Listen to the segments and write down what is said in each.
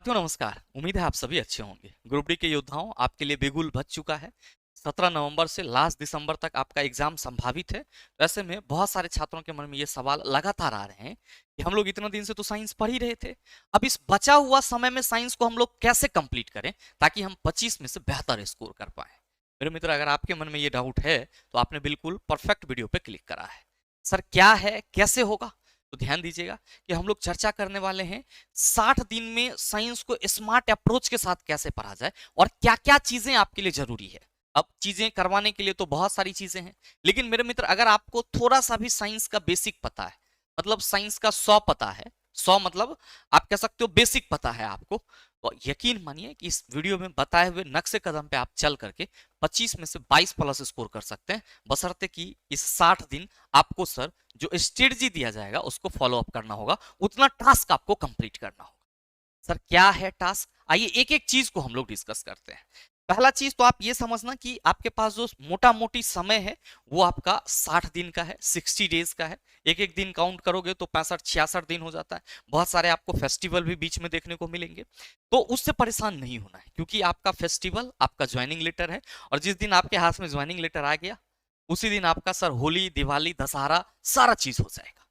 साथियों नमस्कार। उम्मीद है आप सभी अच्छे होंगे। ग्रुप डी के योद्धाओं, आपके लिए बिगुल बज चुका है। 17 नवंबर से लास्ट दिसंबर तक आपका एग्जाम संभावित है। तो ऐसे में बहुत सारे छात्रों के मन में ये सवाल लगातार आ रहे हैं कि हम लोग इतने दिन से तो साइंस पढ़ ही रहे थे, अब इस बचा हुआ समय में साइंस को हम लोग कैसे कंप्लीट करें ताकि हम 25 में से बेहतर स्कोर कर पाए। मेरे मित्र, अगर आपके मन में ये डाउट है तो आपने बिल्कुल परफेक्ट वीडियो पे क्लिक करा है। सर क्या है, कैसे होगा, तो ध्यान दीजिएगा कि हम लोग चर्चा करने वाले हैं 60 दिन में साइंस को स्मार्ट अप्रोच के साथ कैसे पढ़ा जाए और क्या क्या चीजें आपके लिए जरूरी है। अब चीजें करवाने के लिए तो बहुत सारी चीजें हैं, लेकिन मेरे मित्र अगर आपको थोड़ा सा भी साइंस का बेसिक पता है, मतलब साइंस का 100 पता है, 100 मतलब आप कह सकते हो बेसिक पता है आपको, तो यकीन मानिए कि इस वीडियो में बताए हुए नक्शे कदम पे आप चल करके 25 में से 22 प्लस स्कोर कर सकते हैं, बशर्ते कि इस 60 दिन आपको सर जो स्ट्रेटजी दिया जाएगा उसको फॉलो अप करना होगा, उतना टास्क आपको कंप्लीट करना होगा। सर क्या है टास्क, आइए एक एक चीज को हम लोग डिस्कस करते हैं। पहला चीज तो आप ये समझना कि आपके पास जो मोटा मोटी समय है वो आपका 60 दिन का है, 60 डेज का है। एक एक दिन काउंट करोगे तो 65-66 दिन हो जाता है। बहुत सारे आपको फेस्टिवल भी बीच में देखने को मिलेंगे, तो उससे परेशान नहीं होना है, क्योंकि आपका फेस्टिवल आपका ज्वाइनिंग लेटर है, और जिस दिन आपके हाथ में ज्वाइनिंग लेटर आ गया उसी दिन आपका सर होली, दिवाली, दशहरा सारा चीज हो जाएगा।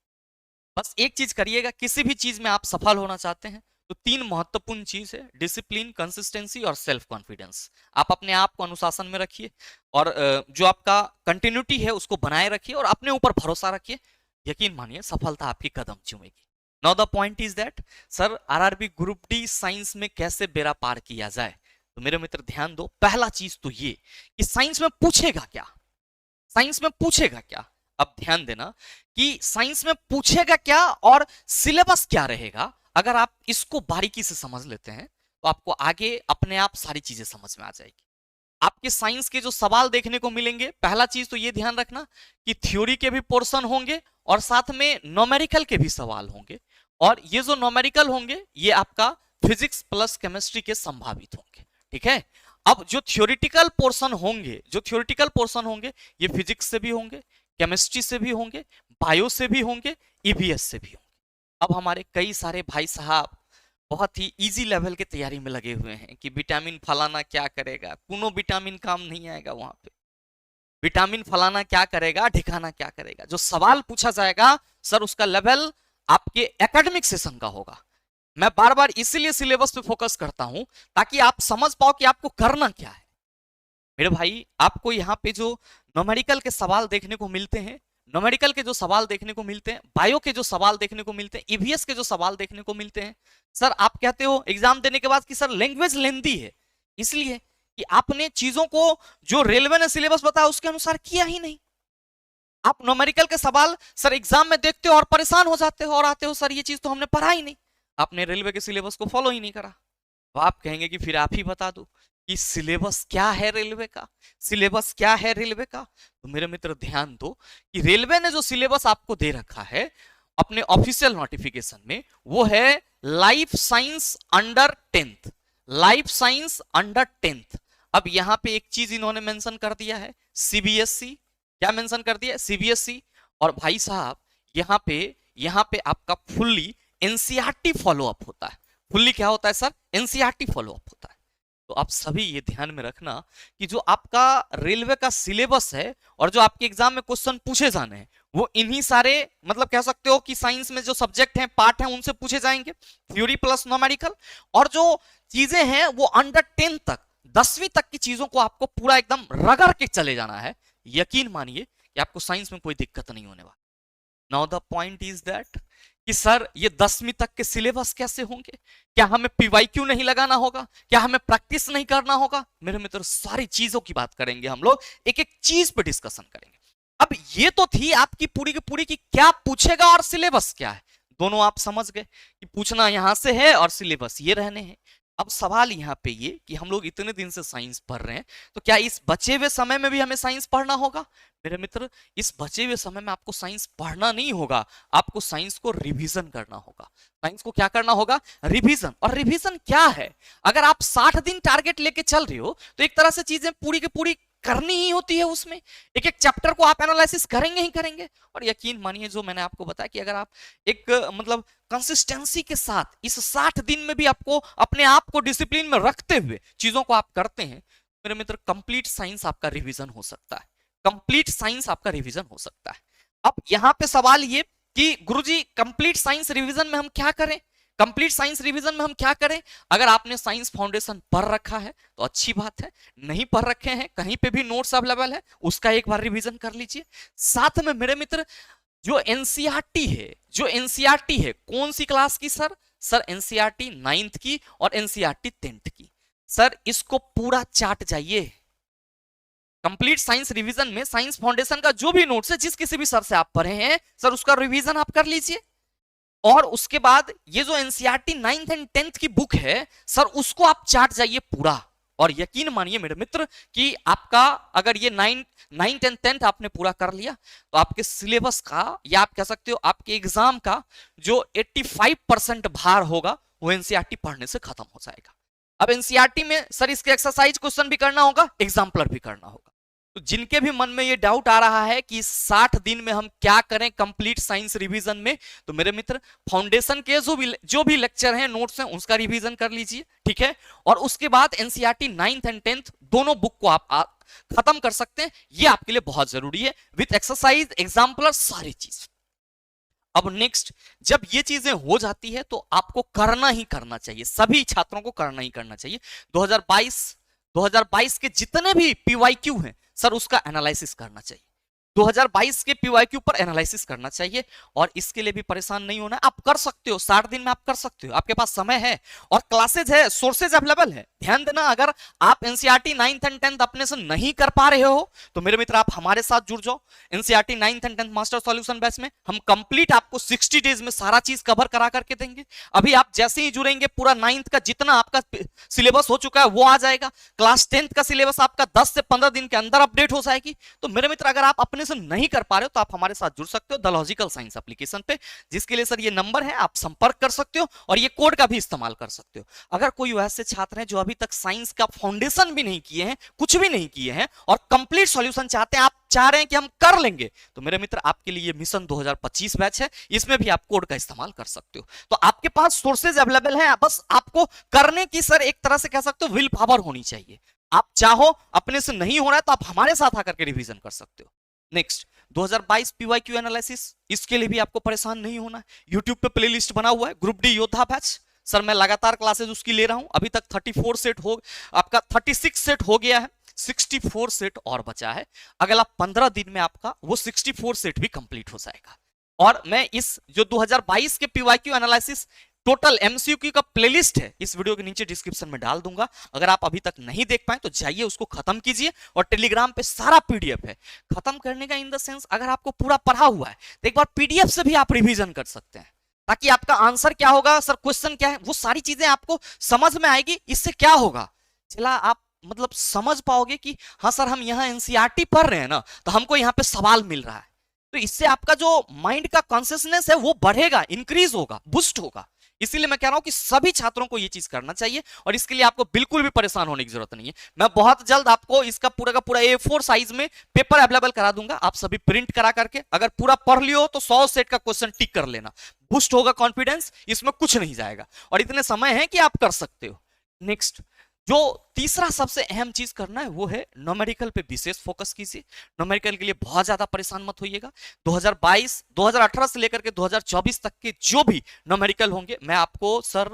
बस एक चीज करिएगा, किसी भी चीज में आप सफल होना चाहते हैं तो 3 महत्वपूर्ण चीज है, डिसिप्लिन, कंसिस्टेंसी और सेल्फ कॉन्फिडेंस। आप अपने आप को अनुशासन में रखिए और जो आपका कंटिन्यूटी है उसको बनाए रखिए और अपने ऊपर भरोसा रखिए। यकीन मानिए सफलता आपकी कदम चूमेगी। Now the point is that sir RRB group D science में कैसे बेड़ा पार किया जाए। तो मेरे मित्र ध्यान दो, पहला चीज तो ये कि साइंस में पूछेगा क्या, साइंस में पूछेगा क्या। अब ध्यान देना कि साइंस में पूछेगा क्या और सिलेबस क्या रहेगा। अगर आप इसको बारीकी से समझ लेते हैं तो आपको आगे अपने आप सारी चीजें समझ में आ जाएगी। आपके साइंस के जो सवाल देखने को मिलेंगे, पहला चीज तो ये ध्यान रखना कि थ्योरी के भी पोर्शन होंगे और साथ में न्यूमेरिकल के भी सवाल होंगे, और ये जो न्यूमेरिकल होंगे ये आपका फिजिक्स प्लस केमिस्ट्री के संभावित होंगे। ठीक है, अब जो थ्योरेटिकल पोर्शन होंगे, जो थ्योरेटिकल पोर्शन होंगे ये फिजिक्स से भी होंगे, केमिस्ट्री से भी होंगे, बायो से भी होंगे, ईवीएस से भी होंगे। अब हमारे कई सारे भाई साहब बहुत ही इजी लेवल की तैयारी में लगे हुए हैं कि विटामिन फलाना क्या करेगा, कोनो विटामिन काम नहीं आएगा वहां पे। विटामिन फलाना क्या करेगा, ढिकाना क्या करेगा। जो सवाल पूछा जाएगा सर उसका लेवल आपके एकेडमिक सेशन का होगा। मैं बार बार इसीलिए सिलेबस पे फोकस करता हूं ताकि आप समझ पाओ कि आपको करना क्या है। मेरे भाई आपको यहाँ पे जो न्यूमेरिकल के सवाल देखने को मिलते हैं, न्यूमेरिकल के जो सवाल देखने को मिलते हैं, बायो के जो सवाल देखने को मिलते हैं, ईवीएस के जो सवाल देखने को मिलते हैं, सर आप कहते हो एग्जाम देने के बाद कि सर लैंग्वेज लेंदी है, इसलिए कि आपने चीजों को जो रेलवे ने सिलेबस बताया उसके अनुसार किया ही नहीं। आप न्यूमेरिकल के सवाल सर एग्जाम में देखते हो और परेशान हो जाते हो और आते हो सर ये चीज तो हमने पढ़ा ही नहीं, आपने रेलवे के सिलेबस को फॉलो ही नहीं करा। तो आप कहेंगे कि फिर आप ही बता दो कि सिलेबस क्या है रेलवे का, सिलेबस क्या है रेलवे का। तो मेरे मित्र ध्यान दो कि रेलवे ने जो सिलेबस आपको दे रखा है अपने ऑफिशियल नोटिफिकेशन में वो है life science under 10th, life science under 10th। अब यहां पे एक चीज इन्होंने मेंशन कर दिया है, सीबीएसई। क्या मेंशन कर दिया, सीबीएसई। और भाई साहब यहां पे आपका फुल्ली एनसीईआरटी फॉलो अप होता है। फुल्ली क्या होता है सर, एनसीईआरटी फॉलो अप होता है। तो आप सभी ये ध्यान में रखना कि जो आपका रेलवे का सिलेबस है और जो आपके एग्जाम में क्वेश्चन पूछे जाने हैं वो इन्हीं सारे, मतलब कह सकते हो कि साइंस में जो सब्जेक्ट हैं, पार्ट हैं, उनसे पूछे जाएंगे, थ्योरी प्लस न्यूमेरिकल। और जो चीजें हैं वो अंडर 10 तक, 10वीं तक की चीजों को आपको पूरा एकदम रगड़ के चले जाना है। यकीन मानिए कि आपको साइंस में कोई दिक्कत नहीं होने वाली। Now the point is that कि सर ये 10वीं तक के सिलेबस कैसे होंगे, क्या हमें पीवाईक्यू नहीं लगाना होगा, क्या हमें प्रैक्टिस नहीं करना होगा। मेरे मित्र सारी चीजों की बात करेंगे हम लोग, एक एक चीज पे डिस्कशन करेंगे। अब ये तो थी आपकी पूरी की पूरी की क्या पूछेगा और सिलेबस क्या है, दोनों आप समझ गए कि पूछना यहां से है और सिलेबस ये रहने हैं। अब सवाल यहाँ पे ये कि हम लोग इतने दिन से साइंस पढ़ रहे हैं तो क्या इस बचे हुए समय में भी हमें साइंस पढ़ना होगा। मेरे मित्र इस बचे हुए समय में आपको साइंस पढ़ना नहीं होगा, आपको साइंस को रिवीजन करना होगा। साइंस को क्या करना होगा, रिवीजन। और रिवीजन क्या है, अगर आप 60 दिन टारगेट लेके चल रहे हो तो एक तरह से चीजें पूरी की पूरी करनी ही होती है उसमें, एक एक चैप्टर को आप एनालिसिस करेंगे ही करेंगे। और यकीन मानिए जो मैंने आपको बताया कि अगर आप एक मतलब कंसिस्टेंसी के साथ इस 60 दिन में भी आपको अपने आप को डिसिप्लिन में रखते हुए चीजों को आप करते हैं, मेरे मित्र कंप्लीट साइंस आपका रिवीजन हो सकता है, कंप्लीट साइंस आपका रिवीजन हो सकता है। अब यहां पे सवाल ये कि गुरुजी कंप्लीट साइंस रिवीजन में हम क्या करें, कंप्लीट साइंस रिवीजन में हम क्या करें? अगर आपने साइंस फाउंडेशन पढ़ रखा है तो अच्छी बात है, नहीं पढ़ रखे हैं कहीं पे भी नोट्स अवेलेबल है, उसका एक बार रिवीजन कर लीजिए। साथ में मेरे मित्र जो एनसीईआरटी है, जो एनसीईआरटी है कौन सी क्लास की सर? सर एनसीईआरटी 9th की और एनसीईआरटी 10th की। सर इसको पूरा चाट जाइए। कंप्लीट साइंस रिवीजन में साइंस फाउंडेशन का जो भी नोट्स है, जिस किसी भी सर से आप पढ़े हैं सर, उसका रिवीजन आप कर लीजिए। और उसके बाद ये जो एनसीईआरटी 9th एंड 10th की बुक है सर, उसको आप चाट जाइए पूरा। और यकीन मानिए मेरे मित्र कि आपका अगर ये 9th एंड 10th आपने पूरा कर लिया तो आपके सिलेबस का, या आप कह सकते हो आपके एग्जाम का जो 85% भार होगा वो एनसीईआरटी पढ़ने से खत्म हो जाएगा। अब एनसीईआरटी में सर इसके एक्सरसाइज क्वेश्चन भी करना होगा, एग्जाम्पलर भी करना होगा। तो जिनके भी मन में ये डाउट आ रहा है कि 60 दिन में हम क्या करें कंप्लीट साइंस रिवीजन में, तो मेरे मित्र फाउंडेशन के जो भी लेक्चर हैं, नोट्स हैं, उसका रिवीजन कर लीजिए, ठीक है। और उसके बाद एनसीईआरटी 9th एंड 10th दोनों बुक को आप खत्म कर सकते हैं, ये आपके लिए बहुत जरूरी है, विथ एक्सरसाइज, एग्जाम्पलर, सारी चीज। अब नेक्स्ट, जब ये चीजें हो जाती है तो आपको करना ही करना चाहिए, सभी छात्रों को करना ही करना चाहिए। 2022 के जितने भी पीवाईक्यू हैं सर, उसका एनालिसिस करना चाहिए। 2022 के पीवाईक्यू पर एनालिसिस करना चाहिए। और इसके लिए भी परेशान नहीं होना है, आप कर सकते हो, 60 दिन में आप कर सकते हो, आपके पास समय है और क्लासेज है, सोर्सेज अवेलेबल है। ध्यान देना, अगर आप एनसीईआरटी 9th एंड 10th अपने से नहीं कर पा रहे हो तो मेरे मित्र आप हमारे साथ जुड़ जाओ। NCERT 9th and 10th master solution batch में हम कंप्लीट आपको 60 डेज में सारा चीज कवर करा करके देंगे। अभी आप जैसे ही जुड़ेंगे पूरा 9th का जितना आपका सिलेबस हो चुका है वो आ जाएगा, क्लास 10th का सिलेबस आपका 10 से 15 दिन के अंदर अपडेट हो जाएगी। तो मेरे मित्र अगर आप अपने से नहीं कर पा रहे हो तो आप हमारे साथ जुड़ सकते हो द लॉजिकल साइंस एप्लीकेशन पे, जिसके लिए सर ये नंबर है, आप संपर्क कर सकते हो और ये कोड का भी इस्तेमाल कर सकते हो। अगर कोई वैसे छात्र हैं जो अभी तक साइंस का फाउंडेशन भी नहीं किए हैं, कुछ भी नहीं किए हैं और कंप्लीट सॉल्यूशन चाहते हैं, आप चाह रहे हैं कि हम कर लेंगे, तो मेरे मित्र आपके लिए मिशन 2025 बैच है, इसमें भी आप कोड का इस्तेमाल कर सकते हो। तो आपके पास सोर्सेज अवेलेबल हैं, बस आपको करने की सर एक तरह से कह सकते हो विल पावर होनी चाहिए। आप चाहो, अपने से नहीं हो रहा है तो आप हमारे साथ आकर के रिवीजन कर सकते हो। नेक्स्ट, 2022 पीवाईक्यू एनालिसिस, इसके लिए भी आपको परेशान नहीं होना है। YouTube पे प्लेलिस्ट बना हुआ है, ग्रुप डी योद्धा बैच, सर मैं लगातार क्लासेस उसकी ले रहा हूं। अभी तक 34 सेट हो, आपका 36 सेट हो गया है, 64 सेट और बचा है। अगला 15 दिन में आपका वो 64 सेट भी कंप्लीट हो जाएगा। और मैं इस जो 2022 के पीवाईक्यू एनालिसिस टोटल एमसीक्यू का प्लेलिस्ट है, इस वीडियो के नीचे डिस्क्रिप्शन में डाल दूंगा। अगर आप अभी तक नहीं देख पाए तो जाइए उसको खत्म कीजिए, और टेलीग्राम पे सारा पीडीएफ है। खत्म करने का इन द सेंस, अगर आपको पूरा पढ़ा हुआ है तो एक बार पीडीएफ से भी आप रिवीजन कर सकते हैं, ताकि आपका आंसर क्या होगा, सर क्वेश्चन क्या है, वो सारी चीजें आपको समझ में आएगी। इससे क्या होगा, चला आप मतलब समझ पाओगे कि हाँ सर हम यहाँ एनसीईआरटी पढ़ रहे हैं ना, तो हमको यहाँ पे सवाल मिल रहा है। तो इससे आपका जो माइंड का कॉन्शियसनेस है वो बढ़ेगा, इंक्रीज होगा, बूस्ट होगा। इसीलिए मैं कह रहा हूं कि सभी छात्रों को ये चीज करना चाहिए, और इसके लिए आपको बिल्कुल भी परेशान होने की जरूरत नहीं है। मैं बहुत जल्द आपको इसका पूरा का पूरा A4 साइज में पेपर अवेलेबल करा दूंगा, आप सभी प्रिंट करा करके अगर पूरा पढ़ लियो तो 100 सेट का क्वेश्चन टिक कर लेना, बूस्ट होगा कॉन्फिडेंस, इसमें कुछ नहीं जाएगा और इतने समय है कि आप कर सकते हो। नेक्स्ट, जो तीसरा सबसे अहम चीज करना है वो है न्यूमेरिकल पे विशेष फोकस कीजिए। न्यूमेरिकल के लिए बहुत ज्यादा परेशान मत होइएगा। 2018 से लेकर के 2024 तक के जो भी न्यूमेरिकल होंगे मैं आपको सर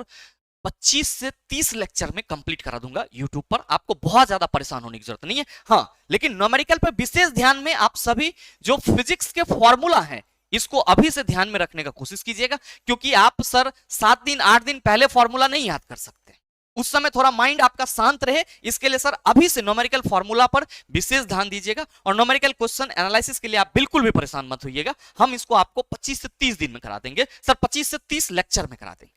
25 से 30 लेक्चर में कंप्लीट करा दूंगा यूट्यूब पर, आपको बहुत ज्यादा परेशान होने की जरूरत नहीं है। हाँ, लेकिन न्यूमेरिकल पे विशेष ध्यान में आप सभी जो फिजिक्स के फॉर्मूला हैं इसको अभी से ध्यान में रखने का कोशिश कीजिएगा, क्योंकि आप सर 7 दिन 8 दिन पहले फॉर्मूला नहीं याद कर सकते, उस समय थोड़ा माइंड आपका शांत रहे, इसके लिए सर अभी से न्यूमेरिकल फॉर्मूला पर विशेष ध्यान दीजिएगा। और न्यूमेरिकल क्वेश्चन एनालिसिस के लिए आप बिल्कुल भी परेशान मत होइएगा, हम इसको आपको 25 से 30 दिन में करा देंगे सर, 25 से 30 लेक्चर में करा देंगे।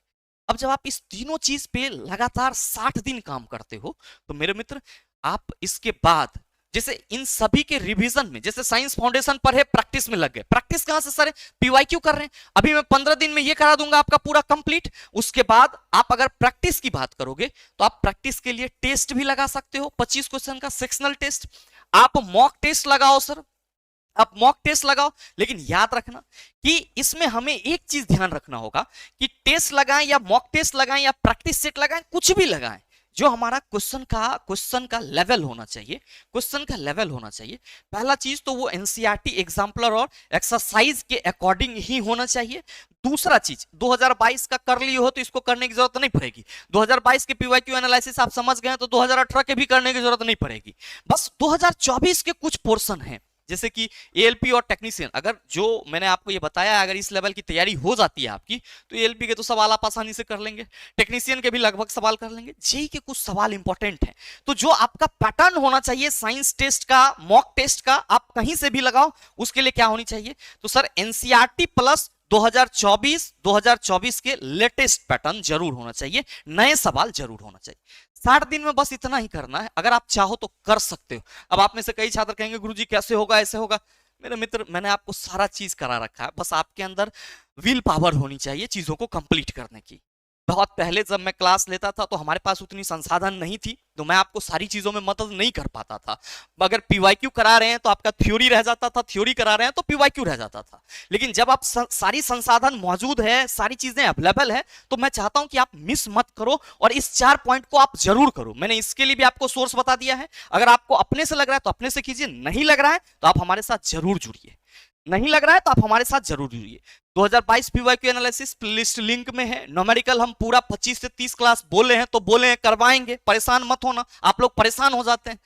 अब जब आप इस तीनों चीज पे लगातार 60 दिन काम करते हो तो मेरे मित्र आप इसके बाद जैसे इन सभी के रिवीजन में, जैसे साइंस फाउंडेशन पर है, प्रैक्टिस में लग गए। प्रैक्टिस कहां से सर? पीवाईक्यू कर रहे हैं, अभी मैं 15 दिन में ये करा दूंगा आपका पूरा कंप्लीट। उसके बाद आप अगर प्रैक्टिस की बात करोगे तो आप प्रैक्टिस के लिए टेस्ट भी लगा सकते हो, 25 क्वेश्चन का सेक्शनल टेस्ट। आप मॉक टेस्ट लगाओ सर, आप मॉक टेस्ट लगाओ, लेकिन याद रखना कि इसमें हमें एक चीज ध्यान रखना होगा कि टेस्ट लगाएं या मॉक टेस्ट लगाएं या प्रैक्टिस सेट लगाएं, कुछ भी लगाएं, जो हमारा क्वेश्चन का लेवल होना चाहिए, क्वेश्चन का लेवल होना चाहिए। पहला चीज तो वो एनसीईआरटी एग्जाम्पलर और एक्सरसाइज के अकॉर्डिंग ही होना चाहिए। दूसरा चीज, 2022 का कर लिए हो तो इसको करने की जरूरत नहीं पड़ेगी। 2022 के पीवाईक्यू एनालिसिस आप समझ गए तो 2018 के भी करने की जरूरत नहीं पड़ेगी। बस 2024 के कुछ पोर्शन हैं, जैसे कि एएलपी और टेक्नीशियन, अगर जो मैंने आपको ये बताया, अगर इस लेवल की तैयारी हो जाती है आपकी, तो एएलपी के तो सवाल आप आसानी से कर लेंगे, टेक्नीशियन के भी लगभग सवाल कर लेंगे। जेई के कुछ सवाल इंपॉर्टेंट हैं, तो जो आपका पैटर्न होना चाहिए साइंस टेस्ट का, मॉक टेस्ट का, आप कहीं से भी लगाओ, उसके लिए क्या होनी चाहिए, तो सर एनसीईआरटी प्लस 2024 के लेटेस्ट पैटर्न जरूर होना चाहिए, नए सवाल जरूर होना चाहिए। 60 दिन में बस इतना ही करना है, अगर आप चाहो तो कर सकते हो। अब आप में से कई छात्र कहेंगे गुरुजी कैसे होगा, ऐसे होगा। मेरे मित्र, मैंने आपको सारा चीज करा रखा है, बस आपके अंदर विल पावर होनी चाहिए चीजों को कंप्लीट करने की। बहुत पहले जब मैं क्लास लेता था तो हमारे पास उतनी संसाधन नहीं थी, तो मैं आपको सारी चीजों में मदद नहीं कर पाता था। अगर पीवाईक्यू करा रहे हैं तो आपका थ्योरी रह जाता था, थ्योरी करा रहे हैं तो पीवाईक्यू रह जाता था। लेकिन जब आप सारी संसाधन मौजूद है, सारी चीजें अवेलेबल है, तो मैं चाहता हूं कि आप मिस मत करो और इस 4 पॉइंट को आप जरूर करो। मैंने इसके लिए भी आपको सोर्स बता दिया है, अगर आपको अपने से लग रहा है तो अपने से कीजिए, नहीं लग रहा है तो आप हमारे साथ जरूर जुड़िए, नहीं लग रहा है तो आप हमारे साथ जरूर जुड़िए। 2022 पीवाईक्यू एनालिसिस प्लेलिस्ट लिंक में है। न्यूमेरिकल हम पूरा 25 से 30 क्लास बोले हैं तो बोले हैं, करवाएंगे, परेशान मत होना, आप लोग परेशान हो जाते हैं।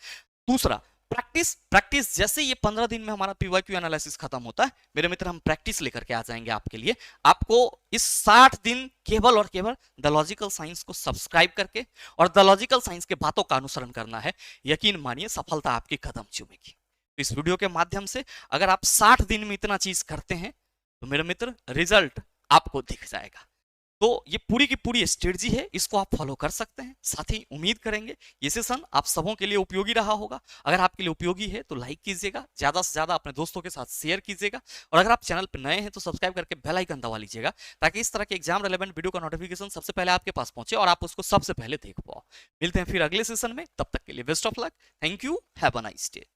दूसरा, प्रैक्टिस, प्रैक्टिस जैसे ये 15 दिन में हमारा पीवाईक्यू एनालिसिस खत्म होता है मेरे मित्र, हम प्रैक्टिस लेकर के आ जाएंगे आपके लिए। आपको इस 60 दिन केवल और केवल द लॉजिकल साइंस को सब्सक्राइब करके और द लॉजिकल साइंस के बातों का अनुसरण करना है। यकीन मानिए सफलता आपकी कदम चूमेगी। इस वीडियो के माध्यम से अगर आप 60 दिन में इतना चीज करते हैं तो मेरे मित्र रिजल्ट आपको दिख जाएगा। तो ये पूरी की पूरी स्ट्रेटजी है, इसको आप फॉलो कर सकते हैं। साथ ही उम्मीद करेंगे ये सेशन आप सबों के लिए उपयोगी रहा होगा। अगर आपके लिए उपयोगी है तो लाइक कीजिएगा, ज्यादा से ज्यादा अपने दोस्तों के साथ शेयर कीजिएगा, और अगर आप चैनल पर नए हैं तो सब्सक्राइब करके बेल आइकन दबा लीजिएगा, ताकि इस तरह के एग्जाम रिलेवेंट वीडियो का नोटिफिकेशन सबसे पहले आपके पास पहुंचे और आप उसको सबसे पहले देख पाओ। मिलते हैं फिर अगले सेशन में, तब तक के लिए best of luck, thank you, have a nice day.